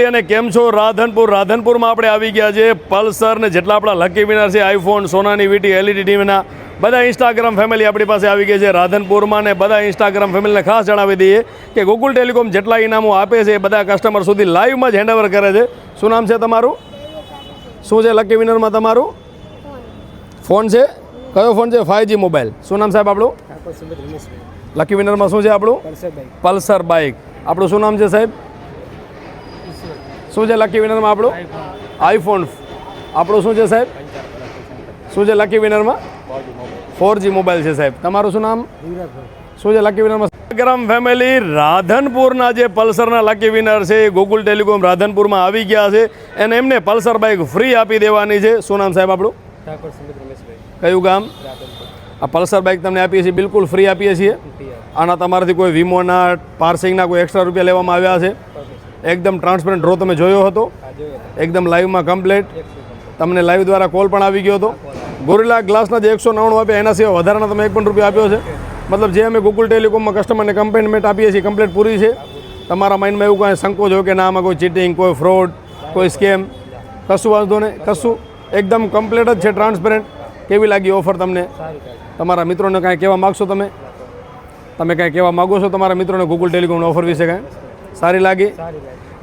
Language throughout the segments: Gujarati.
અને કેમ છો રાધનપુરમાં આપણે આવી ગયા છે પલ્સર ને જેટલા આપણા લકી વિનર છે આઈફોન સોનાની વીટી એલઈડી ટીવીના બધા ઇન્સ્ટાગ્રામ ફેમિલી આપણી પાસે આવી ગઈ છે રાધનપુરમાં ને બધા ઇન્સ્ટાગ્રામ ફેમિલીને ખાસ જણાવી દઈએ કે ગૂગલ ટેલિકોમ જેટલા ઇનામો આપે છે એ બધા કસ્ટમર સુધી લાઈવમાં જ હેન્ડઓવર કરે છે. શું નામ છે તમારું? શું છે લકી વિનરમાં તમારું? ફોન છે? કયો ફોન છે? 5G mobile. શું નામ સાહેબ આપણું? લકી વિનરમાં શું છે આપણું? Pulsar bike. આપણું શું નામ છે સાહેબ? શું છે લકી વિનરમાં આપણું? આઈફોન. આપણું શું છે સાહેબ? શું છે લકી વિનરમાં? 4G મોબાઈલ છે સાહેબ. તમારું શું નામ? શું છે લકી વિનરમાં? ઇન્સ્ટાગ્રામ ફેમિલી રાધનપુરના જે પલ્સરના લકી વિનર છે એ ગૂગલ ટેલિકોમ રાધનપુરમાં આવી ગયા છે અને એમને પલ્સર બાઇક ફ્રી આપી દેવાની છે. શું નામ સાહેબ આપણું? કયું ગામ? આ પલ્સર બાઇક તમને આપીએ છીએ બિલકુલ ફ્રી આપીએ છીએ. આના તમારાથી કોઈ વીમોના પાર્સિંગના કોઈ એક્સ્ટ્રા રૂપિયા લેવામાં આવ્યા છે? એકદમ ટ્રાન્સપરન્ટ ડ્રો તમે જોયો હતો? એકદમ લાઈવમાં કમ્પ્લીટ. તમને લાઈવ દ્વારા કોલ પણ આવી ગયો હતો. ગોરિલા ગ્લાસના જે 199 આપ્યા એના સિવાય વધારાના તમે 1 પણ રૂપિયા આપ્યો છે. મતલબ જે અમે ગૂગલ ટેલિકોમમાં કસ્ટમરને કમ્પેનમેન્ટ આપીએ છીએ કમ્પ્લીટ પૂરી છે. તમારા માઇન્ડમાં એવું કાંઈ સંકોચ હોય કે ના આમાં કોઈ ચીટિંગ, કોઈ ફ્રોડ, કોઈ સ્કેમ, કશું વાંધો નહીં, કશું એકદમ કમ્પ્લીટ જ છે, ટ્રાન્સપરન્ટ. કેવી લાગી ઓફર તમને? તમારા મિત્રોને કાંઈ કહેવા માગશો તમે કાંઈ કહેવા માગો છો તમારા મિત્રોને ગૂગલ ટેલિકોમની ઓફર વિશે કાંઈ? સારી લાગી?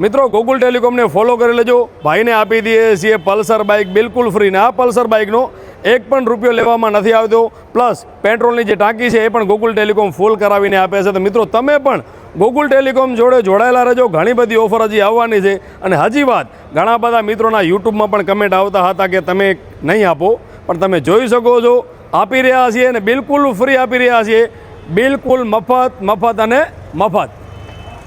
મિત્રો ગૂગલ ટેલિકોમને ફોલો કરી લેજો. ભાઈને આપી દઈએ છીએ પલ્સર બાઇક બિલકુલ ફ્રી. ને આ પલ્સર બાઇકનો 1 પણ રૂપિયો લેવામાં નથી આવતો. પ્લસ પેટ્રોલની જે ટાંકી છે એ પણ ગૂગલ ટેલિકોમ ફૂલ કરાવીને આપે છે. તો મિત્રો તમે પણ ગૂગલ ટેલિકોમ જોડે જોડાયેલા રહેજો. ઘણી બધી ઓફર હજી આવવાની છે. અને હજી વાત, ઘણા બધા મિત્રોના યુટ્યુબમાં પણ કમેન્ટ આવતા હતા કે તમે નહીં આપો, પણ તમે જોઈ શકો છો આપી રહ્યા છીએ અને બિલકુલ ફ્રી આપી રહ્યા છીએ. બિલકુલ મફત અને મફત.